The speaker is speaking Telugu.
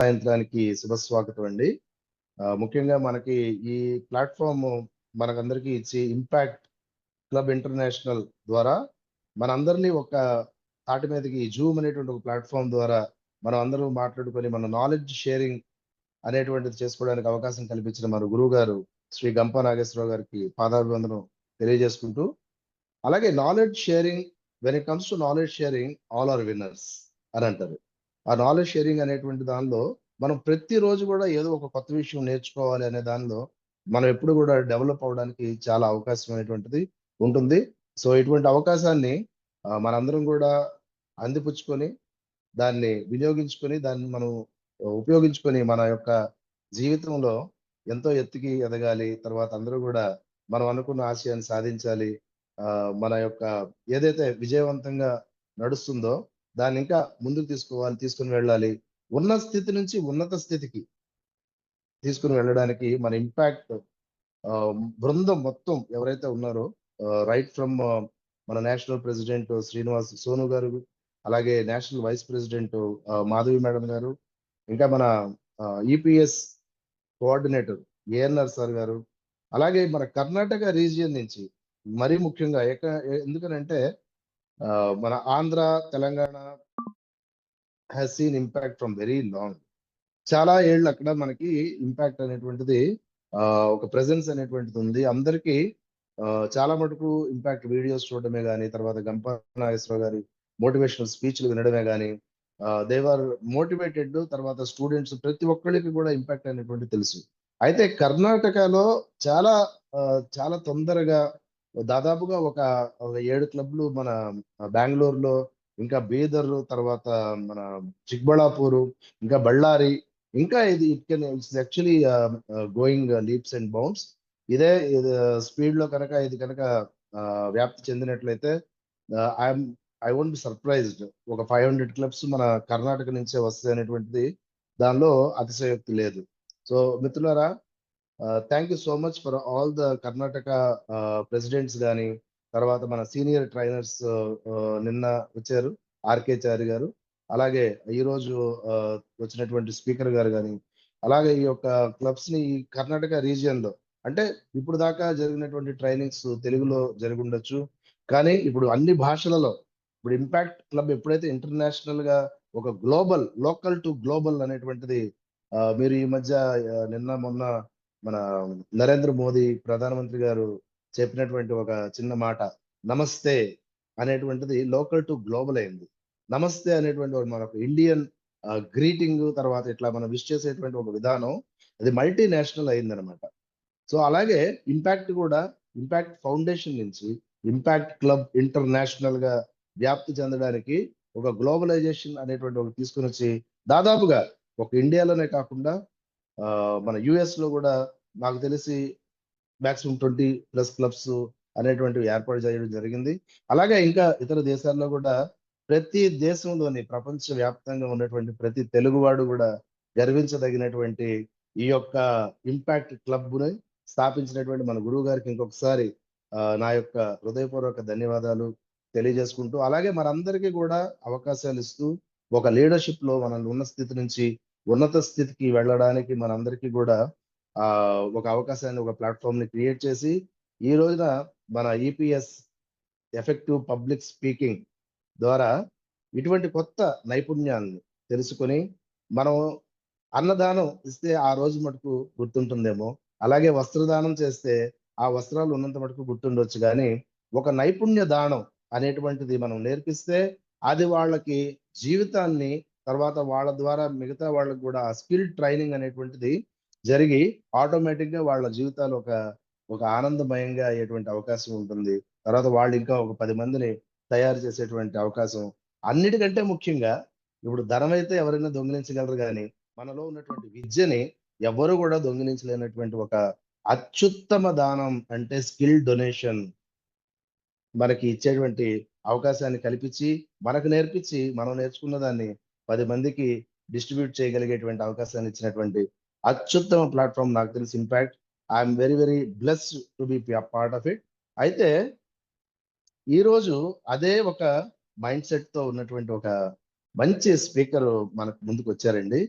సాయంత్రానికి శుభస్వాగతం అండి. ముఖ్యంగా మనకి ఈ ప్లాట్ఫామ్ మనకందరికీ ఇచ్చి ఇంపాక్ట్ క్లబ్ ఇంటర్నేషనల్ ద్వారా మనందరినీ ఒక తాటి మీదకి జూమ్ అనేటువంటి ఒక ప్లాట్ఫామ్ ద్వారా మనం అందరూ మాట్లాడుకొని మన నాలెడ్జ్ షేరింగ్ అనేటువంటిది చేసుకోవడానికి అవకాశం కల్పించిన మన గురువు గారు శ్రీ గంప నాగేశ్వరరావు గారికి పాదాభివందనం తెలియజేసుకుంటూ, అలాగే knowledge sharing, when it comes to knowledge sharing all are winners అని అంటారు. ఆ నాలెడ్జ్ షేరింగ్ అనేటువంటి దానిలో మనం ప్రతిరోజు కూడా ఏదో ఒక కొత్త విషయం నేర్చుకోవాలి అనే దానిలో మనం ఎప్పుడు కూడా డెవలప్ అవడానికి చాలా అవకాశం అనేటువంటిది ఉంటుంది. సో ఇటువంటి అవకాశాన్ని మనందరం కూడా అందిపుచ్చుకొని దాన్ని వినియోగించుకొని దాన్ని మనం ఉపయోగించుకొని మన యొక్క జీవితంలో ఎంతో ఎత్తుకి ఎదగాలి. తర్వాత అందరూ కూడా మనం అనుకున్న ఆశయాన్ని సాధించాలి. మన యొక్క ఏదైతే విజయవంతంగా నడుస్తుందో దాన్ని ఇంకా ముందుకు తీసుకుని వెళ్ళాలి. ఉన్న స్థితి నుంచి ఉన్నత స్థితికి తీసుకుని వెళ్ళడానికి మన ఇంపాక్ట్ బృందం మొత్తం ఎవరైతే ఉన్నారో, రైట్ ఫ్రమ్ మన నేషనల్ ప్రెసిడెంట్ శ్రీనివాస్ సోను గారు, అలాగే national vice president Madhavi madam garu, ఇంకా మన ఈపీఎస్ కోఆర్డినేటర్ ఏఎన్ఆర్ సార్ గారు, అలాగే మన కర్ణాటక రీజియన్ నుంచి మరీ ముఖ్యంగా ఎందుకనంటే మన Andhra, Telangana has seen impact from very long. చాలా ఏళ్ళు అక్కడ మనకి ఇంపాక్ట్ అనేటువంటిది ఒక ప్రెజెన్స్ అనేటువంటిది ఉంది. అందరికీ చాలా మటుకు ఇంపాక్ట్ వీడియోస్ చూడడమే కానీ, తర్వాత గంప నాగేశ్వరరావు గారి మోటివేషనల్ స్పీచ్లు వినడమే కానీ, దేవర్ మోటివేటెడ్. తర్వాత స్టూడెంట్స్ ప్రతి ఒక్కరికి కూడా ఇంపాక్ట్ అనేటువంటి తెలుసు. అయితే కర్ణాటకలో చాలా చాలా తొందరగా దాదాపుగా ఒక 7 క్లబ్లు మన బెంగళూరులో, ఇంకా బీదర్, తర్వాత మన చిక్బళ్ళాపూర్, ఇంకా బళ్ళారి, ఇంకా ఇది it's actually going leaps and bounds. ఇదే స్పీడ్ లో కనుక ఇది కనుక వ్యాప్తి చెందినట్లయితే I'm I won't be surprised. ఒక 500 క్లబ్స్ మన కర్ణాటక నుంచే వస్తాయి అనేటువంటిది దానిలో అతిశయోక్తి లేదు. సో మిత్రులారా, thank you so much for all the Karnataka presidents కానీ, తర్వాత మన సీనియర్ ట్రైనర్స్ నిన్న వచ్చారు ఆర్కే చారి గారు, అలాగే ఈరోజు వచ్చినటువంటి స్పీకర్ గారు కానీ, అలాగే ఈ యొక్క క్లబ్స్ ని ఈ కర్ణాటక రీజియన్ లో, అంటే ఇప్పుడు దాకా జరిగినటువంటి ట్రైనింగ్స్ తెలుగులో జరిగి ఉండొచ్చు, కానీ ఇప్పుడు అన్ని భాషలలో ఇప్పుడు ఇంపాక్ట్ క్లబ్ ఎప్పుడైతే ఇంటర్నేషనల్ గా ఒక గ్లోబల్, లోకల్ టు గ్లోబల్ అనేటువంటిది మీరు ఈ మధ్య నిన్న మొన్న మన నరేంద్ర మోదీ ప్రధానమంత్రి గారు చెప్పినటువంటి ఒక చిన్న మాట, నమస్తే అనేటువంటిది లోకల్ టు గ్లోబల్ అయింది. నమస్తే అనేటువంటి మనకు ఇండియన్ గ్రీటింగ్, తర్వాత ఇట్లా మనం విష్ చేసేటువంటి ఒక విధానం అది మల్టీనేషనల్ అయిందనమాట. సో అలాగే ఇంపాక్ట్ కూడా ఇంపాక్ట్ ఫౌండేషన్ నుంచి ఇంపాక్ట్ క్లబ్ ఇంటర్నేషనల్ గా వ్యాప్తి చెందడానికి ఒక గ్లోబలైజేషన్ అనేటువంటి ఒకటి తీసుకుని వచ్చి దాదాపుగా ఒక ఇండియాలోనే కాకుండా మన యుఎస్ లో కూడా నాకు తెలిసి మాక్సిమం 20+ క్లబ్స్ అనేటువంటివి ఏర్పాటు చేయడం జరిగింది. అలాగే ఇంకా ఇతర దేశాల్లో కూడా ప్రతి దేశంలోని ప్రపంచ వ్యాప్తంగా ఉన్నటువంటి ప్రతి తెలుగువాడు కూడా గర్వించదగినటువంటి ఈ యొక్క ఇంపాక్ట్ క్లబ్ ని స్థాపించినటువంటి మన గురువు గారికి ఇంకొకసారి నా యొక్క హృదయపూర్వక ధన్యవాదాలు తెలియజేసుకుంటూ, అలాగే మనందరికీ కూడా అవకాశాలు ఇస్తూ ఒక లీడర్షిప్ లో మనం ఉన్న స్థితి నుంచి ఉన్నత స్థితికి వెళ్ళడానికి మనందరికీ కూడా ఒక అవకాశాన్ని, ఒక ప్లాట్ఫామ్ ని క్రియేట్ చేసి ఈ రోజున మన ఈపీఎస్ ఎఫెక్టివ్ పబ్లిక్ స్పీకింగ్ ద్వారా ఇటువంటి కొత్త నైపుణ్యాలను తెలుసుకొని మనం అన్నదానం ఇస్తే ఆ రోజు మటుకు గుర్తుంటుందేమో, అలాగే వస్త్రదానం చేస్తే ఆ వస్త్రాలు ఉన్నంత మటుకు గుర్తుండొచ్చు, కానీ ఒక నైపుణ్య దానం అనేటువంటిది మనం నేర్పిస్తే అది వాళ్ళకి జీవితాన్ని, తర్వాత వాళ్ళ ద్వారా మిగతా వాళ్ళకి కూడా ఆ స్కిల్ ట్రైనింగ్ అనేటువంటిది జరిగి ఆటోమేటిక్ గా వాళ్ళ జీవితాలు ఒక ఆనందమయంగా అయ్యేటువంటి అవకాశం ఉంటుంది. తర్వాత వాళ్ళు ఇంకా ఒక 10 మందిని తయారు చేసేటువంటి అవకాశం. అన్నిటికంటే ముఖ్యంగా ఇప్పుడు ధనం అయితే ఎవరైనా దొంగిలించగలరు, కానీ మనలో ఉన్నటువంటి విద్యని ఎవరు కూడా దొంగిలించలేనటువంటి ఒక అత్యుత్తమ దానం అంటే స్కిల్ డొనేషన్ మనకి ఇచ్చేటువంటి అవకాశాన్ని కల్పించి, మనకు నేర్పించి, మనం నేర్చుకున్న దాన్ని 10 మందికి డిస్ట్రిబ్యూట్ చేయగలిగేటువంటి అవకాశాన్ని ఇచ్చినటువంటి అత్యుత్తమ ప్లాట్ఫామ్ నాకు తెలిసి impact. I'm very very blessed to be part of it. అయితే ఈరోజు అదే ఒక మైండ్ సెట్ తో ఉన్నటువంటి ఒక మంచి స్పీకర్ మనకు ముందుకు వచ్చారండి.